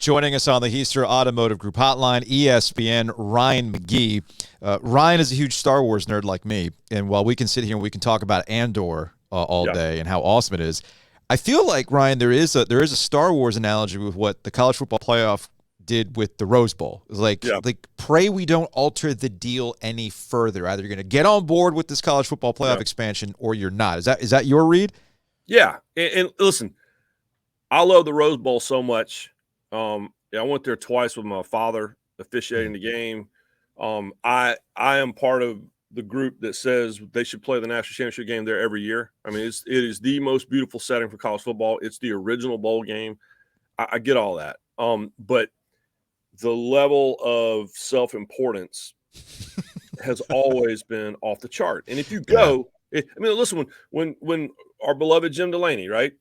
Joining us on the Heister Automotive Group hotline, ESPN, Ryan McGee. Ryan is a huge Star Wars nerd like me, and while we can sit here and we can talk about Andor all day and how awesome it is, I feel like, Ryan, there is a Star Wars analogy with what the college football playoff did with the Rose Bowl. It's like pray we don't alter the deal any further. Either you're going to get on board with this college football playoff expansion or you're not. Is that your read? Yeah, and listen, I love the Rose Bowl so much. I went there twice with my father officiating the game. I am part of the group that says they should play the national championship game there every year. I mean, it is the most beautiful setting for college football. It's the original bowl game. I get all that. But the level of self-importance has always been off the chart. And if you go, listen, when our beloved Jim Delaney, right,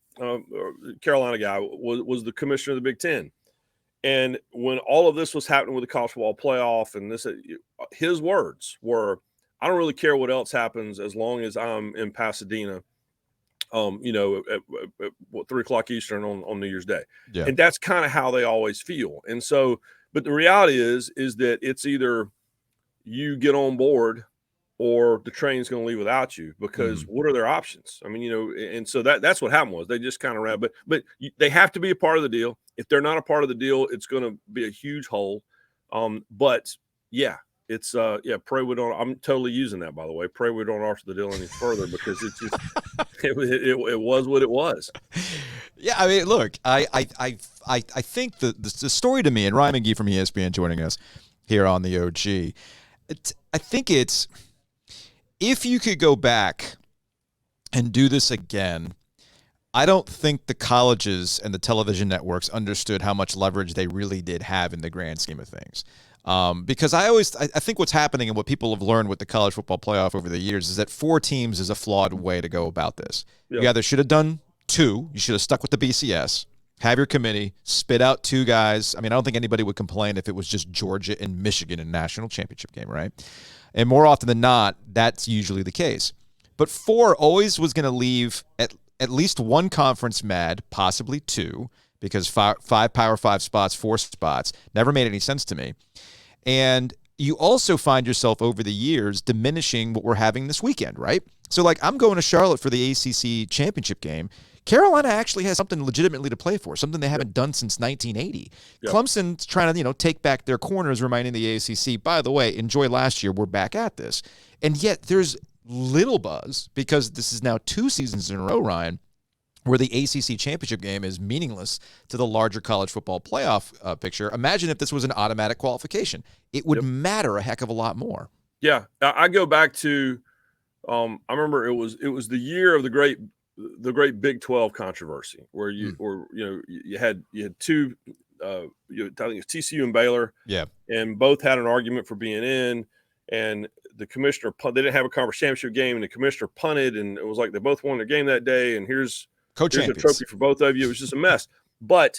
Carolina guy, was the commissioner of the Big Ten. And when all of this was happening with the college football playoff and this, his words were, I don't really care what else happens as long as I'm in Pasadena, at 3:00 Eastern on New Year's Day. Yeah. And that's kind of how they always feel. And so, but the reality is that it's either you get on board or the train's going to leave without you, because what are their options? I mean, and so that's what happened was they just kind of ran, but they have to be a part of the deal. If they're not a part of the deal, it's going to be a huge hole. But yeah, it's pray we don't. I'm totally using that, by the way. Pray we don't alter the deal any further, because it's just it was what it was. Yeah, I mean, look, I think the story to me, and Ryan McGee from ESPN joining us here on the OG, I think it's, if you could go back and do this again, I don't think the colleges and the television networks understood how much leverage they really did have in the grand scheme of things. Because I think what's happening and what people have learned with the college football playoff over the years is that 4 teams is a flawed way to go about this. Yep. You either should have done 2, you should have stuck with the BCS, have your committee, spit out 2 guys. I mean, I don't think anybody would complain if it was just Georgia and Michigan in a national championship game, right? And more often than not, that's usually the case. But 4 always was going to leave at least 1 conference mad, possibly 2, because 5 Power 5 spots, 4 spots, never made any sense to me. And you also find yourself over the years diminishing what we're having this weekend, right? So, like, I'm going to Charlotte for the ACC Championship game. Carolina actually has something legitimately to play for, something they haven't done since 1980. Yep. Clemson's trying to, take back their corners, reminding the ACC, by the way, enjoy last year, we're back at this. And yet there's little buzz, because this is now 2 seasons in a row, Ryan, where the ACC Championship game is meaningless to the larger college football playoff picture. Imagine if this was an automatic qualification. It would matter a heck of a lot more. Yeah, I go back to, I remember it was the year of the great Big 12 controversy, where you had 2, I think it's TCU and Baylor, and both had an argument for being in, and the commissioner they didn't have a conference championship game, and the commissioner punted, and it was like they both won their game that day, and here's a trophy for both of you. It was just a mess. But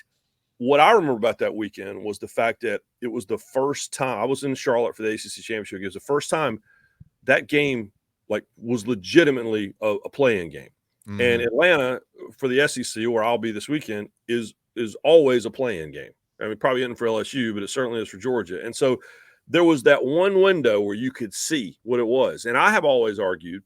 what I remember about that weekend was the fact that it was the first time I was in Charlotte for the ACC Championship. It was the first time that game was legitimately a play-in game. Mm-hmm. And Atlanta for the SEC, where I'll be this weekend, is always a play-in game. I mean, probably isn't for LSU, but it certainly is for Georgia. And so there was that one window where you could see what it was. And I have always argued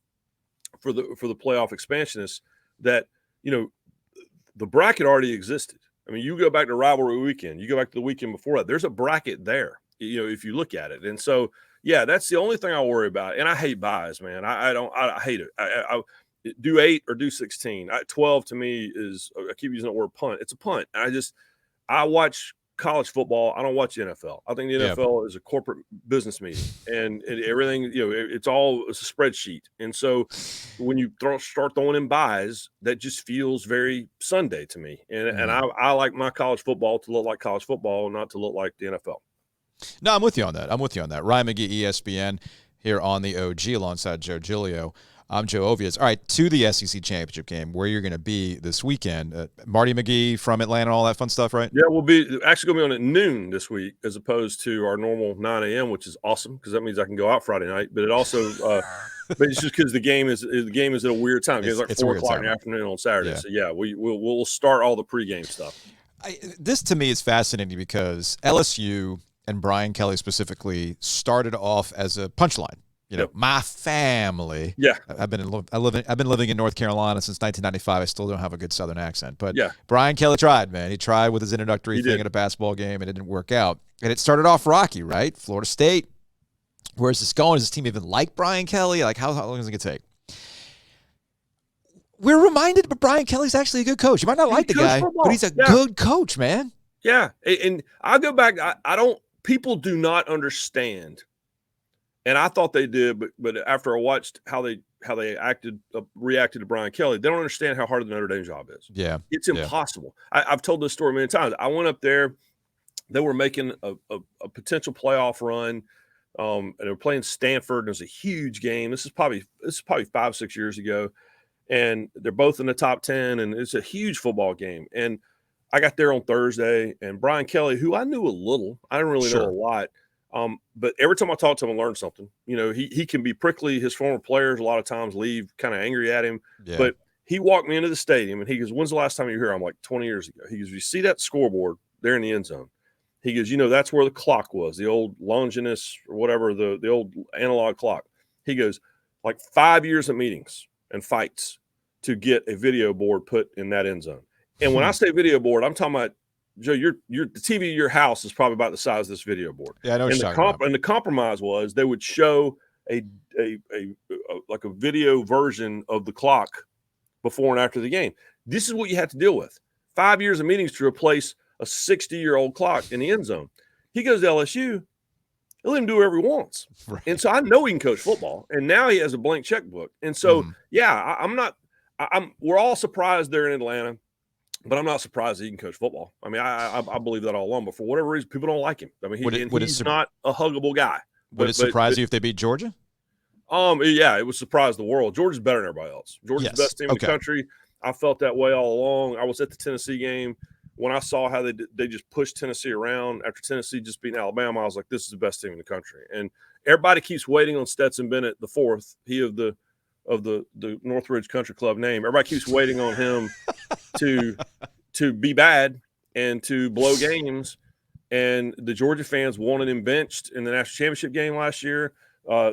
for the playoff expansionists that, the bracket already existed. I mean, you go back to rivalry weekend, you go back to the weekend before that, there's a bracket there, if you look at it. And so, yeah, that's the only thing I worry about. And I hate buys, man. I hate it. I do 8 or do 16. 12 to me is, I keep using the word punt. It's a punt. I watch college football. I don't watch the NFL. I think the NFL is a corporate business meeting, and everything, it's a spreadsheet. And so when you start throwing in buys, that just feels very Sunday to me. And I like my college football to look like college football, not to look like the NFL. No, I'm with you on that. Ryan McGee, ESPN, here on the OG alongside Joe Giglio. I'm Joe Ovies. All right, to the SEC Championship game, where you're going to be this weekend. Marty McGee from Atlanta, all that fun stuff, right? Yeah, we'll be actually going to be on at noon this week, as opposed to our normal 9 a.m., which is awesome, because that means I can go out Friday night. But it also, but it's just because the game is at a weird time. It's like 4 o'clock in the afternoon on Saturday. Yeah. So yeah, we'll start all the pregame stuff. This to me is fascinating because LSU and Brian Kelly specifically started off as a punchline. My family. Yeah. I've been living in North Carolina since 1995. I still don't have a good Southern accent, but yeah. Brian Kelly tried, man. He tried with his introductory thing at a basketball game, and it didn't work out. And it started off rocky, right? Florida State. Where's this going? Does this team even like Brian Kelly? Like, how long is it going to take? We're reminded, but Brian Kelly's actually a good coach. You might not like the guy, but he's a good coach, man. Yeah, and I'll go back. I don't. People do not understand, and I thought they did, but after I watched how they reacted to Brian Kelly, they don't understand how hard the Notre Dame job is. Yeah, it's impossible. I've told this story many times. I went up there. They were making a potential playoff run. And they were playing Stanford. And it was a huge game. This is probably 5-6 years ago. And they're both in the top 10, and it's a huge football game. And I got there on Thursday, and Brian Kelly, who I knew a little, I didn't really know a lot. But every time I talk to him, I learn something. He can be prickly. His former players a lot of times leave kind of angry at him. Yeah. But he walked me into the stadium, and he goes, "When's the last time you were here?" I'm like, 20 years ago. He goes, "You see that scoreboard there in the end zone?" He goes, "That's where the clock was, the old Longinus or whatever, the old analog clock." He goes, "Like 5 years of meetings and fights to get a video board put in that end zone." And when I say video board, I'm talking about, Joe, the TV of your house is probably about the size of this video board. Yeah, I know what you're talking about. And the compromise was they would show a video version of the clock before and after the game. This is what you have to deal with. 5 years of meetings to replace a 60-year-old clock in the end zone. He goes to LSU. He'll let him do whatever he wants. Right. And so I know he can coach football. And now he has a blank checkbook. And so, we're all surprised they're in Atlanta, but I'm not surprised he can coach football. I mean, I believe that all along. But for whatever reason, people don't like him. I mean, he's not a huggable guy. Would it surprise you if they beat Georgia? Yeah, it would surprise the world. Georgia's better than everybody else. Georgia's the best team in the country. I felt that way all along. I was at the Tennessee game. When I saw how they just pushed Tennessee around after Tennessee just beating Alabama, I was like, this is the best team in the country. And everybody keeps waiting on Stetson Bennett, the fourth, he of the Northridge Country Club name. Everybody keeps waiting on him to be bad and to blow games. And the Georgia fans wanted him benched in the national championship game last year.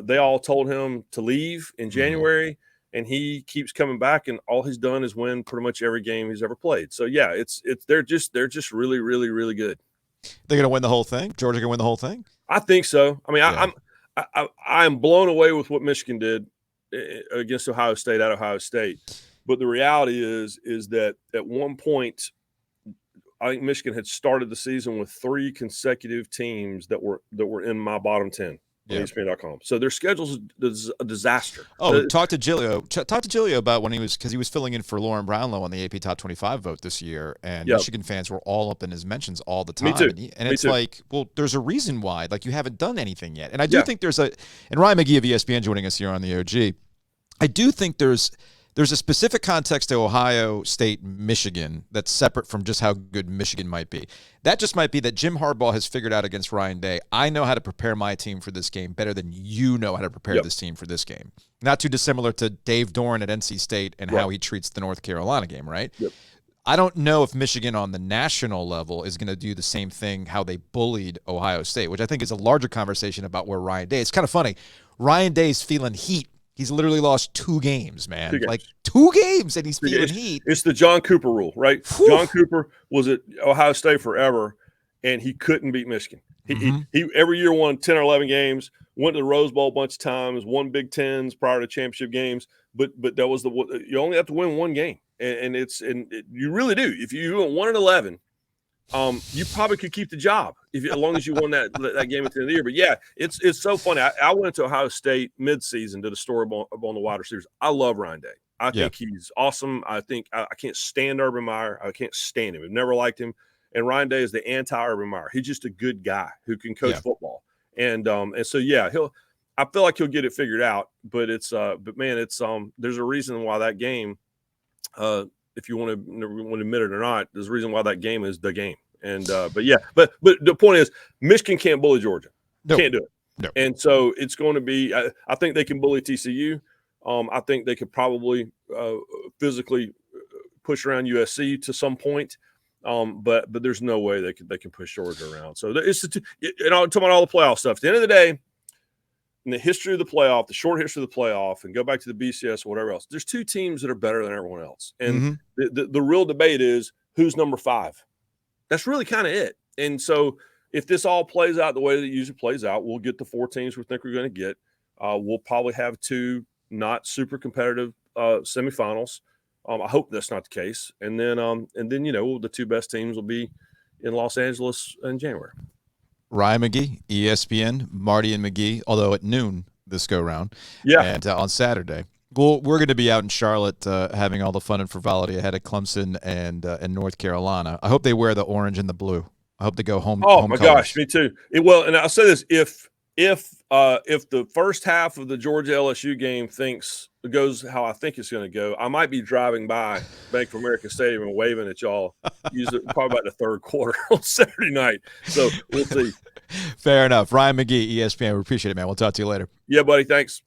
They all told him to leave in January. And he keeps coming back, and all he's done is win pretty much every game he's ever played. So yeah, they're just really, really, really good. They're gonna win the whole thing. Georgia gonna win the whole thing. I think so. I mean, I'm blown away with what Michigan did against Ohio State at Ohio State. But the reality is that at one point, I think Michigan had started the season with 3 consecutive teams that were in my bottom 10. ESPN.com. So their schedule is a disaster. Talk to Giglio about when he was filling in for Lauren Brownlow on the AP Top 25 vote this year, and Michigan fans were all up in his mentions all the time. Me too. And it's like, well, there's a reason why. Like, you haven't done anything yet. And I do think and Ryan McGee of ESPN joining us here on the OG, I do think there's a specific context to Ohio State, Michigan that's separate from just how good Michigan might be. That just might be that Jim Harbaugh has figured out against Ryan Day, I know how to prepare my team for this game better than you know how to prepare this team for this game. Not too dissimilar to Dave Doran at NC State and how he treats the North Carolina game, right? Yep. I don't know if Michigan on the national level is going to do the same thing, how they bullied Ohio State, which I think is a larger conversation about where Ryan Day – it's kind of funny. Ryan Day's feeling heat. He's literally lost 2 games, man. 2 games. Like 2 games, and he's feeling heat. It's the John Cooper rule, right? Whew. John Cooper was at Ohio State forever, and he couldn't beat Michigan. He every year won 10 or 11 games, went to the Rose Bowl a bunch of times, won Big Tens prior to championship games. But that was you only have to win 1 game, and you really do. If you went 1-11. You probably could keep the job as long as you won that game at the end of the year. But yeah, it's so funny. I went to Ohio State midseason, did a story on the wide receivers. I love Ryan Day. I think he's awesome. I think I can't stand Urban Meyer. I can't stand him. I've never liked him. And Ryan Day is the anti-Urban Meyer. He's just a good guy who can coach football. And so I feel like he'll get it figured out. But there's a reason why that game. If you want to admit it or not, there's a reason why that game is the game. And but the point is, Michigan can't bully Georgia. Nope. Can't do it. Nope. And so it's going to be. I think they can bully TCU. I think they could probably physically push around USC to some point. But there's no way they can push Georgia around. So it's and I'm talking about all the playoff stuff. At the end of the day, in the history of the playoff, the short history of the playoff, and go back to the BCS or whatever else, there's two teams that are better than everyone else. And the real debate is who's number 5. That's really kind of it. And so if this all plays out the way that it usually plays out, we'll get the 4 teams we think we're going to get. We'll probably have 2 not super competitive semifinals. I hope that's not the case. And then the 2 best teams will be in Los Angeles in January. Ryan McGee, ESPN, Marty and McGee, although at noon this go-round. Yeah. And on Saturday. Well, we're going to be out in Charlotte having all the fun and frivolity ahead of Clemson and North Carolina. I hope they wear the orange and the blue. I hope they go home. Oh, home my colors. gosh, me too. And I'll say this, if the first half of the Georgia LSU game goes how I think it's going to go, I might be driving by Bank of America Stadium and waving at y'all. Probably about the third quarter on Saturday night. So we'll see. Fair enough. Ryan McGee, ESPN. We appreciate it, man. We'll talk to you later. Yeah, buddy. Thanks.